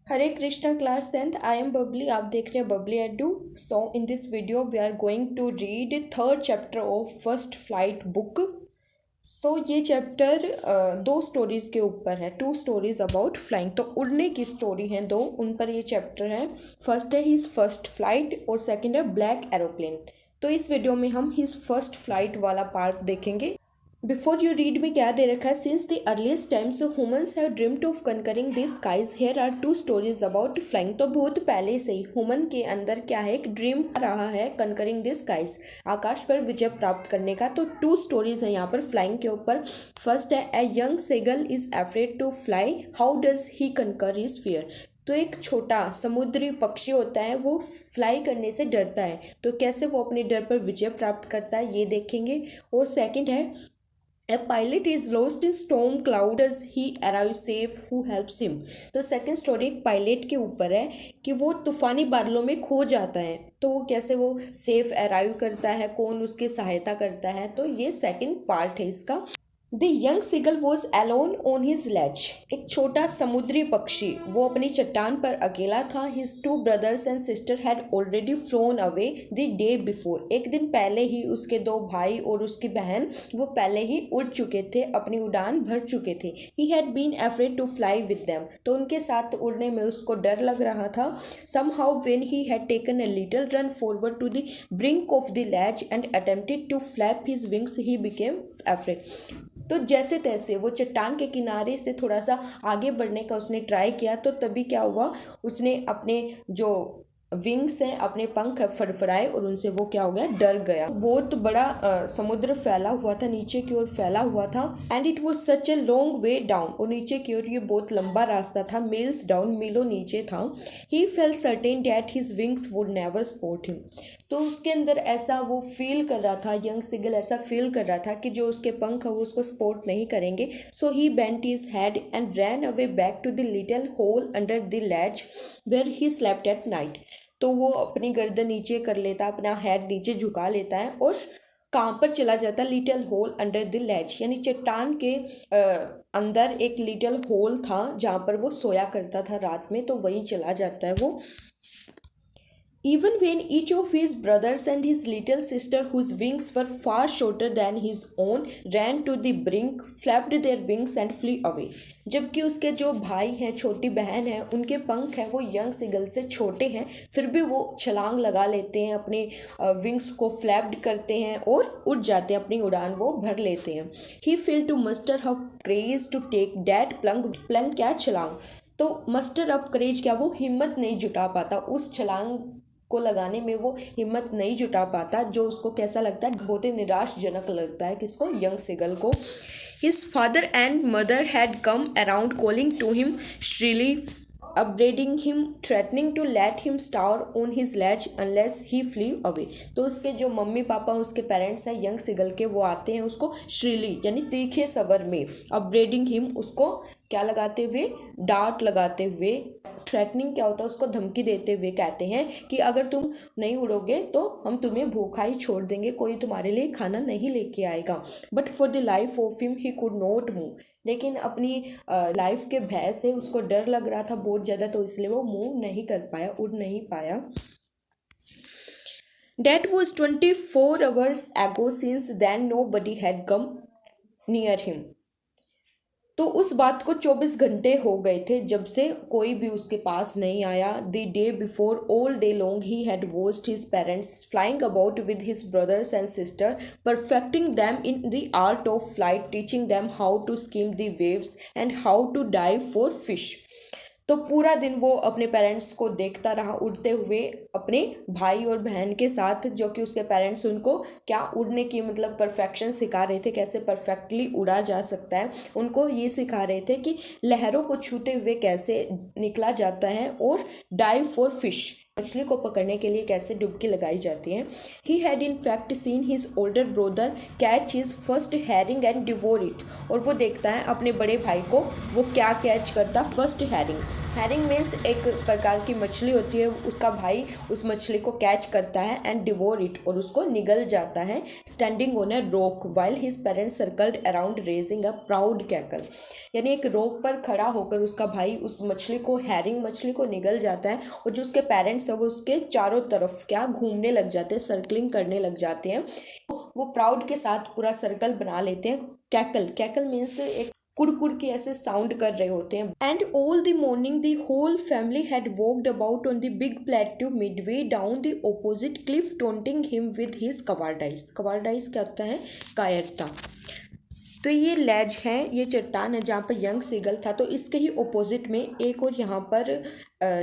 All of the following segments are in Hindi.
Hare Krishna class 10th। I am Babli. आप देख रहे हैं Babli edu. So in this video we are going to read third chapter of first flight book. सो ये चैप्टर दो स्टोरीज के ऊपर है, टू स्टोरीज अबाउट फ्लाइंग। तो उड़ने की स्टोरी है दो, उन पर ये चैप्टर है। फर्स्ट है हिज फर्स्ट फ्लाइट और सेकंड है ब्लैक एरोप्लेन। तो इस वीडियो में हम हिज फर्स्ट फ्लाइट वाला पार्ट देखेंगे। बिफोर यू रीड में क्या दे रखा है, since the earliest times humans have dreamed of conquering the skies here are two stories about flying. तो बहुत पहले से ही ह्यूमन के अंदर क्या है, एक ड्रीम रहा है कनकरिंग द स्काइज, आकाश पर विजय प्राप्त करने का। तो टू स्टोरीज है यहाँ पर फ्लाइंग के ऊपर। फर्स्ट है a young seagull is afraid to fly, how does he conquer his fear. तो एक छोटा समुद्री पक्षी होता है, वो फ्लाई करने से डरता है, तो कैसे वो अपने डर पर विजय प्राप्त करता है ये देखेंगे। और सेकंड है A pilot is lost in storm cloud, does he arrive safe, who helps him। तो सेकंड स्टोरी एक पायलट के ऊपर है कि वो तूफानी बादलों में खो जाता है, तो वो कैसे वो सेफ अराइव करता है, कौन उसकी सहायता करता है। तो ये सेकंड पार्ट है इसका। The young seagull was alone on his ledge. एक छोटा समुद्री पक्षी वो अपनी चट्टान पर अकेला था। His two brothers and sister had already phloem away the day before. एक दिन पहले ही उसके दो भाई और उसकी बहन वो पहले ही उड़ चुके थे, अपनी उड़ान भर चुके थे। He had been afraid to fly with them. तो उनके साथ उड़ने में उसको डर लग रहा था। Somehow when he had taken a little run forward to the brink of the ledge and attempted to flap his wings he became afraid. तो जैसे तैसे वो चट्टान के किनारे से थोड़ा सा आगे बढ़ने का उसने ट्राई किया, तो तभी क्या हुआ, उसने अपने जो विंग्स हैं, अपने पंख फड़फड़ाए और उनसे वो क्या हो गया, डर गया। बहुत बड़ा समुद्र फैला हुआ था, नीचे की ओर फैला हुआ था। And it was such a long way down. और नीचे की ओर ये बहुत लंबा रास्ता था, मील्स डाउन, मीलों नीचे था। He felt certain that his wings would never support him. तो उसके अंदर ऐसा वो फील कर रहा था, यंग सिगल ऐसा फील कर रहा था कि जो उसके पंख है वो उसको सपोर्ट नहीं करेंगे। So he bent his head and ran away back to the little hole under the ledge where he slept at night. तो वो अपनी गर्दन नीचे कर लेता, अपना हेड नीचे झुका लेता है और कहाँ पर चला जाता, little hole under the latch, यानी चट्टान के अंदर एक लिटिल होल था जहाँ पर वो सोया करता था रात में, तो वहीं चला जाता है वो। Even when each of his brothers and his little sister, whose wings were far shorter than his own, ran to the brink, flapped their wings and flew away। जबकि उसके जो भाई हैं, छोटी बहन है, उनके पंख हैं वो यंग सिगल से छोटे हैं, फिर भी वो छलांग लगा लेते हैं, अपने विंग्स को फ्लैप्ड करते हैं और उड़ जाते हैं, अपनी उड़ान वो भर लेते हैं। He failed to muster up courage to take that plunge. Plunge क्या, छलांग। तो मस्टर अप करेज क्या, वो हिम्मत नहीं जुटा पाता, उस छलांग को लगाने में वो हिम्मत नहीं जुटा पाता, जो उसको कैसा लगता है, बहुत ही निराशजनक लगता है किसको, यंग सिगल को। His father and mother had come around calling to him shrilly, upbraiding him, threatening to let him starve on his ledge unless he flew away। तो उसके जो मम्मी पापा, उसके पेरेंट्स हैं यंग सिगल के, वो आते हैं उसको श्रीली यानी तीखे स्वर में, upbraiding him उसको क्या लगाते हुए, डांट लगाते हुए। थ्रेटनिंग क्या होता है, उसको धमकी देते हुए कहते हैं कि अगर तुम नहीं उड़ोगे तो हम तुम्हें भूखा ही छोड़ देंगे, कोई तुम्हारे लिए खाना नहीं लेके आएगा। But for the life of him he could not move. लेकिन अपनी लाइफ के भय से उसको डर लग रहा था बहुत ज़्यादा, तो इसलिए वो मूव नहीं कर पाया, उड़ नहीं पाया। That was 24 hours ago, since then nobody had come near him। तो उस बात को 24 घंटे हो गए थे जब से कोई भी उसके पास नहीं आया। The day before all day long he had watched his parents flying about with his brothers and sister, perfecting them in the art of flight, teaching them how to skim the waves and how to dive for fish. तो पूरा दिन वो अपने पेरेंट्स को देखता रहा उड़ते हुए, अपने भाई और बहन के साथ, जो कि उसके पेरेंट्स उनको क्या, उड़ने की मतलब परफेक्शन सिखा रहे थे, कैसे परफेक्टली उड़ा जा सकता है। उनको ये सिखा रहे थे कि लहरों को छूते हुए कैसे निकला जाता है, और डाइव फॉर फिश मछली को पकड़ने के लिए कैसे डुबकी लगाई जाती है। He had in fact seen his older brother catch his first herring and devour it, और वो देखता है अपने बड़े भाई को वो क्या कैच करता, फर्स्ट हैरिंग। हैरिंग मीन्स एक प्रकार की मछली होती है, उसका भाई उस मछली को कैच करता है एंड डिवोर इट, और उसको निगल जाता है। Standing on a rock while his parents circled around raising a proud cackle, यानी एक रॉक पर खड़ा होकर उसका भाई उस मछली को, हैरिंग मछली को निगल जाता है, और जो उसके पेरेंट्स हैं वो उसके चारों तरफ क्या घूमने लग जाते हैं, सर्कलिंग करने लग जाते हैं। वो प्राउड के साथ पूरा सर्कल बना लेते हैं। कैकल, कैकल मीन्स एक कुड़कुड़ के ऐसे साउंड कर रहे होते हैं। And all the morning the whole family had walked about on the big plateau midway down the opposite cliff taunting him with his cowardice. Cowardice क्या होता है, कायरता। तो ये लेज है, ये चट्टान है जहाँ पर यंग सीगल था, तो इसके ही ऑपोजिट में एक और यहाँ पर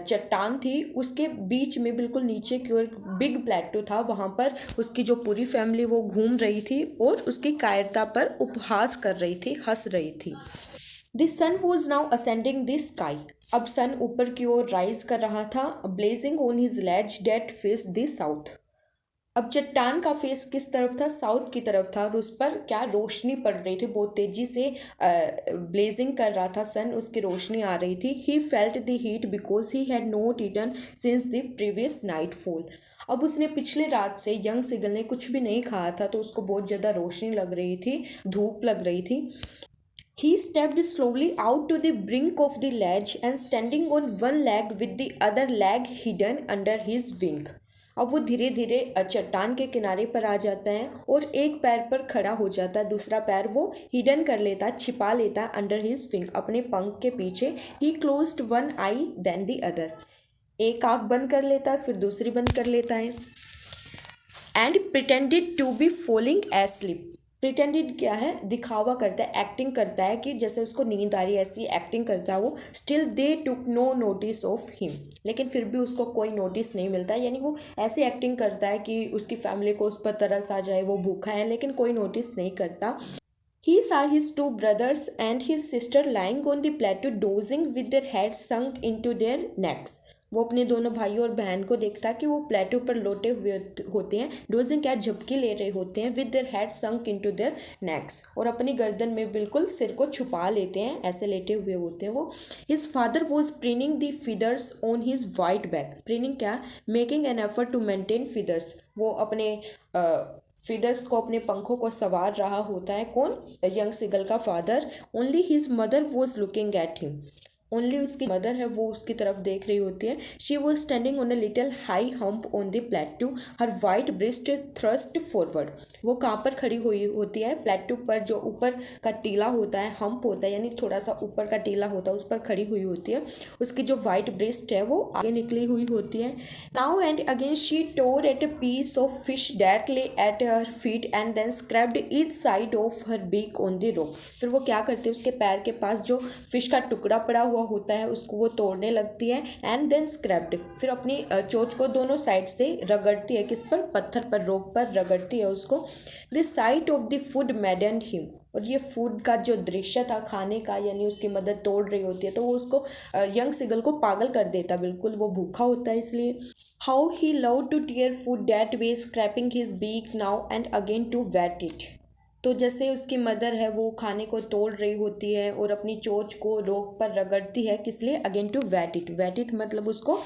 चट्टान थी, उसके बीच में बिल्कुल नीचे की ओर बिग प्लेटो था, वहाँ पर उसकी जो पूरी फैमिली वो घूम रही थी और उसकी कायरता पर उपहास कर रही थी, हंस रही थी। The sun was now ascending the sky, अब सन ऊपर की ओर राइज कर रहा था। Blazing on his ledge that faced the south, अब चट्टान का फेस किस तरफ था, साउथ की तरफ था, और उस पर क्या रोशनी पड़ रही थी, बहुत तेजी से ब्लेजिंग कर रहा था सन, उसकी रोशनी आ रही थी। He felt the heat because he had not eaten since the previous nightfall, अब उसने पिछले रात से, यंग सीगल ने कुछ भी नहीं खाया था, तो उसको बहुत ज़्यादा रोशनी लग रही थी, धूप लग रही थी। He stepped slowly out to the brink of the ledge and standing on one leg with the other leg hidden under his wing. अब वो धीरे धीरे चट्टान के किनारे पर आ जाता है और एक पैर पर खड़ा हो जाता है, दूसरा पैर वो हिडन कर लेता है, छिपा लेता है, अंडर हिज विंग, अपने पंख के पीछे। He closed one eye then the other, एक आँख बंद कर लेता है फिर दूसरी बंद कर लेता है। And pretended to be falling asleep, pretended क्या है, दिखावा करता है, एक्टिंग करता है कि जैसे उसको नींद आ रही है, ऐसी एक्टिंग करता है वो। Still they took no notice of him, लेकिन फिर भी उसको कोई नोटिस नहीं मिलता, यानी वो ऐसी एक्टिंग करता है कि उसकी फैमिली को उस पर तरस आ जाए, वो भूखा है, लेकिन कोई नोटिस नहीं करता। He saw his two brothers and his sister lying on the plateau dozing with their heads sunk into their necks. वो अपने दोनों भाइयों और बहन को देखता कि वो प्लेटो पर लोटे हुए होते हैं, डोजिंग क्या, झपकी ले रहे होते हैं, with their head sunk into their next, और अपनी गर्दन में बिल्कुल सिर को छुपा लेते हैं, ऐसे लेटे हुए होते हैं वो। His father was preening the feathers on his white back, preening क्या, making an effort to maintain feathers, वो अपने फीदर्स को, अपने पंखों को संवार रहा होता है। कौन, यंग सीगल का father. Only his mother was looking at him, only उसकी मदर है वो उसकी तरफ देख रही होती है। She was standing on a little high hump on the plateau, her white breast thrust forward, वो कहाँ पर खड़ी हुई होती है, प्लेट्यू पर, जो ऊपर का टीला होता है, हम्प होता है, यानी थोड़ा सा ऊपर का टीला होता है, उस पर खड़ी हुई होती है। उसकी जो वाइट ब्रेस्ट है वो आगे निकली हुई होती है। Now and again she tore at a piece of fish that lay at her feet and then scraped each side of her beak on the rock, फिर वो क्या करती है, उसके पैर के पास जो फिश का टुकड़ा पड़ा हुआ होता है उसको वो तोड़ने लगती है। एंड देन स्क्रैप्ड, फिर अपनी चोंच को दोनों साइड से रगड़ती है, किस पर, पत्थर पर, रॉक पर रगड़ती है उसको। The site of the food मैडेंड him, और ये फूड का जो दृश्य था खाने का, यानी उसकी मदद तोड़ रही होती है, तो वो उसको, यंग सीगल को पागल कर देता, बिल्कुल वो भूखा होता है इसलिए। How he love to tear food that way, scraping his beak now and again to whet it, तो जैसे उसकी मदर है वो खाने को तोड़ रही होती है और अपनी चोंच को रोक पर रगड़ती है, किस लिए, again to whet it, whet it मतलब उसको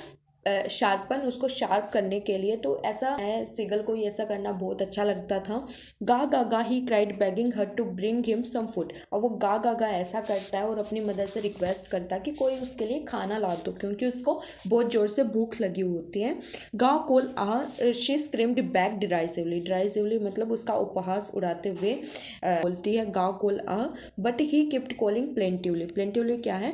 शार्पन, उसको शार्प करने के लिए। तो ऐसा है, सीगल को ऐसा करना बहुत अच्छा लगता था। गा गा गा he cried begging her to bring him some food, और वो गा गा गा ऐसा करता है और अपनी मदर से रिक्वेस्ट करता है कि कोई उसके लिए खाना ला दो, क्योंकि उसको बहुत ज़ोर से भूख लगी होती है। गा कोल आ, she screamed back derisively, derisively मतलब उसका उपहास उड़ाते हुए बोलती है गा कोल आ, but he kept calling plaintively, plaintively क्या है,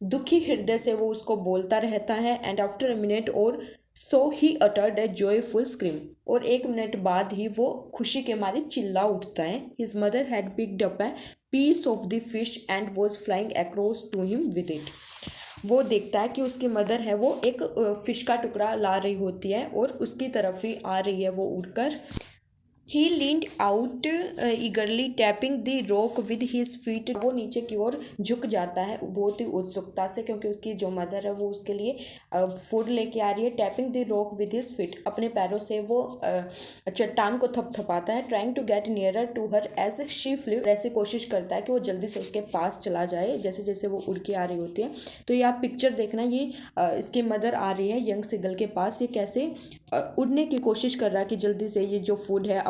दुखी हृदय से वो उसको बोलता रहता है। And after a minute or so he uttered a joyful scream, और एक मिनट बाद ही वो खुशी के मारे चिल्ला उठता है। His mother had picked up a piece of the fish and was flying across to him with it, वो देखता है कि उसकी मदर है वो एक फिश का टुकड़ा ला रही होती है और उसकी तरफ ही आ रही है वो उड़कर। He leaned out eagerly tapping the rock with his feet. वो नीचे की ओर झुक जाता है बहुत ही उत्सुकता से, क्योंकि उसकी जो मदर है वो उसके लिए फूड लेके आ रही है। Tapping the rock with his feet, अपने पैरों से वो चट्टान को थपथपाता है। Trying to get nearer to her as she flew, ऐसे कोशिश करता है कि वो जल्दी से उसके पास चला जाए जैसे जैसे वो उड़ के आ रही होती है। तो ये आप पिक्चर देखना, ये इसकी मदर आ रही है यंग सीगल के पास। ये कैसे उड़ने की कोशिश कर रहा है कि जल्दी से ये जो फूड है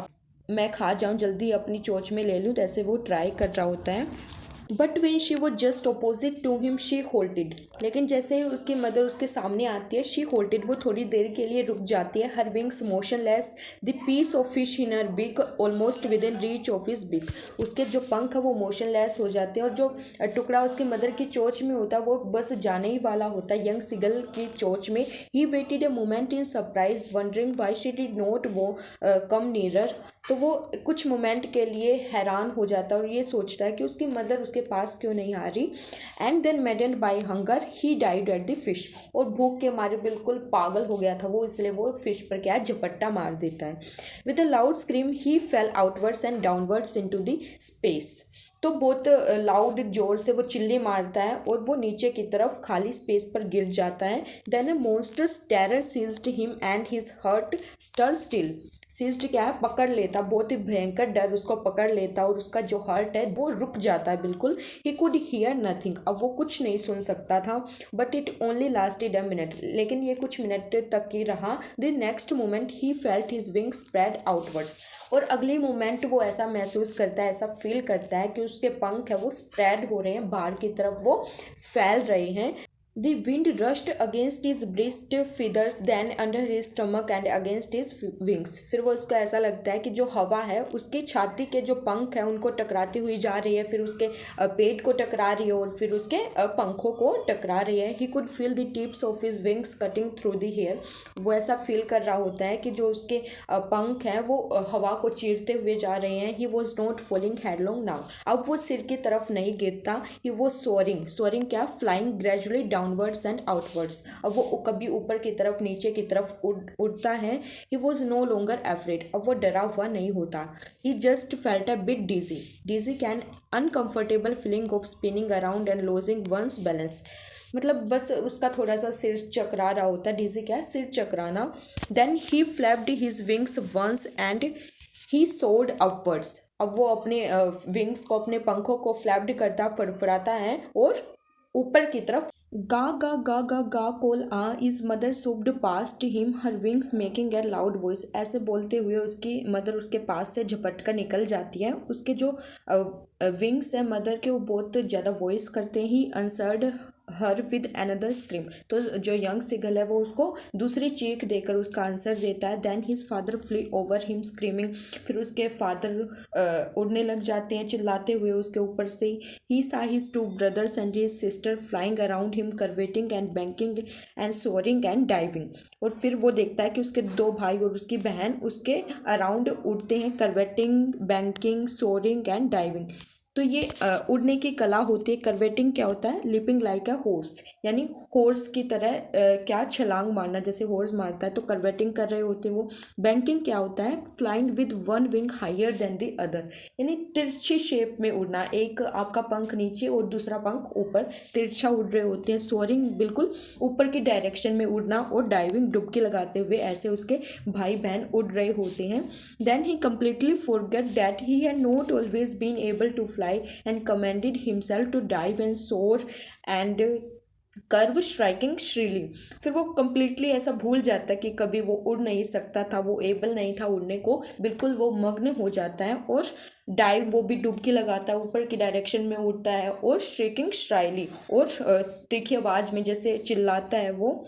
मैं खा जाऊं, जल्दी अपनी चोंच में ले लूं, तो ऐसे वो ट्राई कर रहा होता है। But when she was just opposite to him she halted, लेकिन जैसे ही उसकी मदर उसके सामने आती है, शी होल्टेड, वो थोड़ी देर के लिए रुक जाती है। Her wings motionless, the piece of fish in her beak almost within reach of his beak, उसके जो पंख है वो मोशनलेस हो जाते हैं, और जो टुकड़ा उसकी मदर की चोंच में होता है वो बस जाने ही वाला होता है यंग सीगल की चोंच में। He waited a moment in surprise wondering why she did not वो कम नियरर, तो वो कुछ मोमेंट के लिए हैरान हो जाता है और ये सोचता है कि उसकी मदर उसके पास क्यों नहीं आ रही। And then maddened by hunger he dived at the fish, और भूख के मारे बिल्कुल पागल हो गया था वो, इसलिए वो फिश पर क्या झपट्टा मार देता है। With a loud scream he fail outwards and downwards into the space, तो बहुत लाउड जोर से वो चिल्ली मारता है और वो नीचे की तरफ खाली स्पेस पर गिर जाता है। Then a monster's terror seized him and his heart stood still, seized क्या है, पकड़ लेता, बहुत ही भयंकर डर उसको पकड़ लेता और उसका जो हार्ट है वो रुक जाता है बिल्कुल। ही कुड हियर नथिंग, अब वो कुछ नहीं सुन सकता था। But it only lasted a minute, लेकिन ये कुछ मिनट तक ही रहा। The next moment he felt his wing spread outwards, और अगले मोमेंट वो ऐसा महसूस करता है, ऐसा फील करता है कि उसके पंख है वो स्प्रेड हो रहे हैं, बाहर की तरफ वो फैल रहे हैं। The wind rushed against his breast feathers, then under his stomach and against his wings. फिर वो उसको ऐसा लगता है कि जो हवा है उसकी छाती के जो पंख है उनको टकराती हुई जा रही है, फिर उसके पेट को टकरा रही है और फिर उसके पंखों को टकरा रही है। He could feel the tips of his wings cutting through the air. वो ऐसा फील कर रहा होता है कि जो उसके पंख हैं वो हवा को चीरते हुए जा रहे हैं। He was not falling headlong now. अब वो सिर की तरफ नहीं गिरता। He was soaring. Soaring क्या, flying gradually downwards and outwards, अब वो कभी ऊपर की तरफ नीचे की तरफ उड़ता है। He was no longer afraid, अब वो डरा हुआ नहीं होता। He just felt a bit dizzy, dizzy can uncomfortable feeling of spinning around and losing one's balance, मतलब बस उसका थोड़ा सा सिर चकरा रहा होता है। डिजी क्या है, सिर चकराना। Then he flapped his wings once and he soared upwards, अब वो अपने विंग्स को, अपने पंखों को फ्लैप्ड करता फड़फड़ाता है और ऊपर की तरफ। गा गा गा गा गा call a his mother swooped past him her wings making a loud voice, ऐसे बोलते हुए उसकी मदर उसके पास से झपट कर निकल जाती है। उसके जो विंग्स है मदर के वो बहुत ज़्यादा वॉइस करते he answered her with another scream, तो जो यंग सिगल है वो उसको दूसरी चीख देकर उसका आंसर देता है। Then his father flew over him screaming, फिर उसके फादर उड़ने लग जाते हैं चिल्लाते हुए उसके ऊपर से। He saw his two brothers and his sister flying around him curveting and banking and soaring and diving, और फिर वो देखता है कि उसके दो भाई और उसकी बहन उसके अराउंड उड़ते हैं, कर्वेटिंग, बैंकिंग, सोरिंग एंड डाइविंग। तो ये उड़ने की कला होती है। कर्वेटिंग क्या होता है, लिपिंग लाइक अ हॉर्स, यानी हॉर्स की तरह क्या छलांग मारना, जैसे हॉर्स मारता है तो कर्वेटिंग कर रहे होते हैं वो। बैंकिंग क्या होता है, flying with one wing higher than the other, यानी तिरछी शेप में उड़ना, एक आपका पंख नीचे और दूसरा पंख ऊपर तिरछा उड़ रहे होते हैं। सोरिंग बिल्कुल ऊपर की डायरेक्शन में उड़ना, और डाइविंग डुबकी लगाते हुए ऐसे उसके भाई बहन उड़ रहे होते हैं। Then he completely forgot that he had not always been able to fly and commanded himself to dive and soar and curve shrieking shrilly, फिर वो कम्प्लीटली ऐसा भूल जाता है कि कभी वो उड़ नहीं सकता था, वो एबल नहीं था उड़ने को, बिल्कुल वो मग्न हो जाता है। और डाइव, वो भी डुबकी लगाता है, ऊपर की डायरेक्शन में उड़ता है, और स्ट्राइकिंग श्राइली, और तीखी आवाज़ में जैसे चिल्लाता है वो।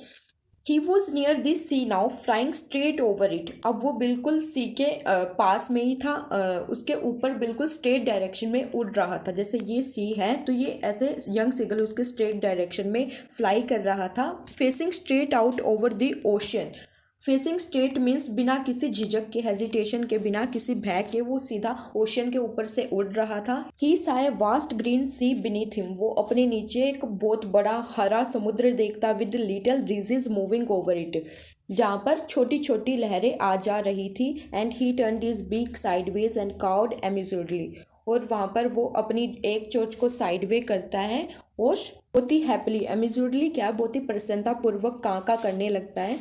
He was near this sea now flying straight over it, अब वो बिल्कुल सी के पास में ही था, उसके ऊपर बिल्कुल स्ट्रेट डायरेक्शन में उड़ रहा था। जैसे ये सी है तो ये ऐसे यंग सीगल उसके स्ट्रेट डायरेक्शन में फ्लाई कर रहा था, facing straight out over the ocean, facing straight means बिना किसी झिझक के, हेजिटेशन के, बिना किसी भय के वो सीधा ओशन के ऊपर से उड़ रहा था। He saw a vast green sea beneath him, वो अपने नीचे एक बहुत बड़ा हरा समुद्र देखता, with little breezes moving over it, जहाँ पर छोटी छोटी लहरें आ जा रही थी। And he turned his beak sideways and cawed amusedly, और वहाँ पर वो अपनी एक चोंच को साइडवे करता है और बहुत ही हैप्पीली, अम्यूज्डली क्या, बहुत ही प्रसन्नतापूर्वक कांका करने लगता है।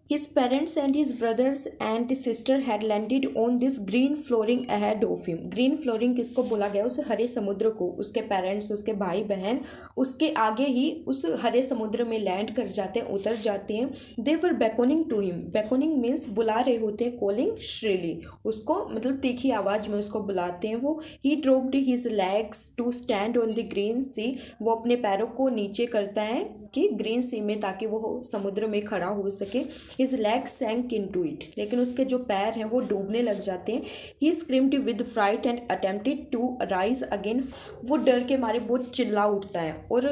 His parents and his brothers and sister had landed on this green flooring ahead of him. Green flooring किसको बोला गया? उस हरे समुद्र को। उसके पेरेंट्स, उसके भाई बहन उसके आगे ही उस हरे समुद्र में लैंड कर जाते हैं, उतर जाते हैं। They were beckoning to him. Beckoning means बुला रहे होते हैं, calling shrilly, उसको मतलब तीखी आवाज़ में उसको बुलाते हैं वो। He dropped his legs to stand on the green sea. वो अपने पैरों को नीचे करता है कि ग्रीन सी में, ताकि वो समुद्र में खड़ा हो सके। His legs sank into it, लेकिन उसके जो पैर हैं वो डूबने लग जाते हैं। He screamed with fright and attempted to rise again. वो डर के मारे बहुत चिल्ला उठता है और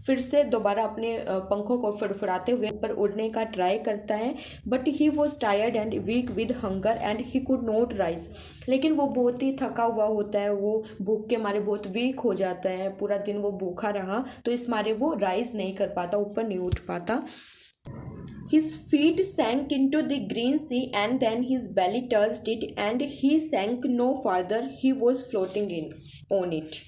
फिर से दोबारा अपने पंखों को फड़फड़ाते हुए ऊपर उड़ने का ट्राई करता है। But he was tired and weak with hunger and he could not rise. लेकिन वो बहुत ही थका हुआ होता है, वो भूख के मारे बहुत वीक हो जाता है, पूरा दिन वो भूखा रहा, तो इस मारे वो राइज नहीं कर पाता, ऊपर नहीं उठ पाता। His feet sank into the green sea and then his belly touched it and he sank no farther. He was floating on it.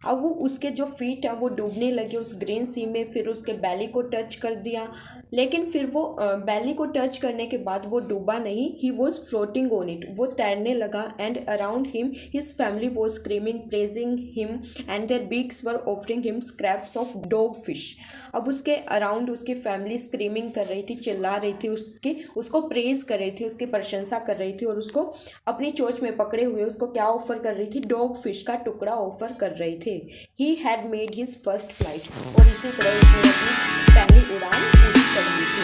अब वो उसके जो फीट हैं वो डूबने लगे उस ग्रीन सी में, फिर उसके बैली को टच कर दिया, लेकिन फिर वो बैली को टच करने के बाद वो डूबा नहीं। He was floating on it, वो तैरने लगा। And around him his family was screaming, praising him and their beaks were offering him scraps of dog fish. अब उसके अराउंड उसकी फैमिली स्क्रीमिंग कर रही थी, चिल्ला रही थी, उसको प्रेज कर रही थी, उसकी प्रशंसा कर रही थी, और उसको अपनी चोंच में पकड़े हुए उसको क्या ऑफर कर रही थी? डॉग फिश का टुकड़ा ऑफर कर रही थी। He had made his first flight, और इसी तरह उसने अपनी पहली उड़ान पूरी कर ली थी।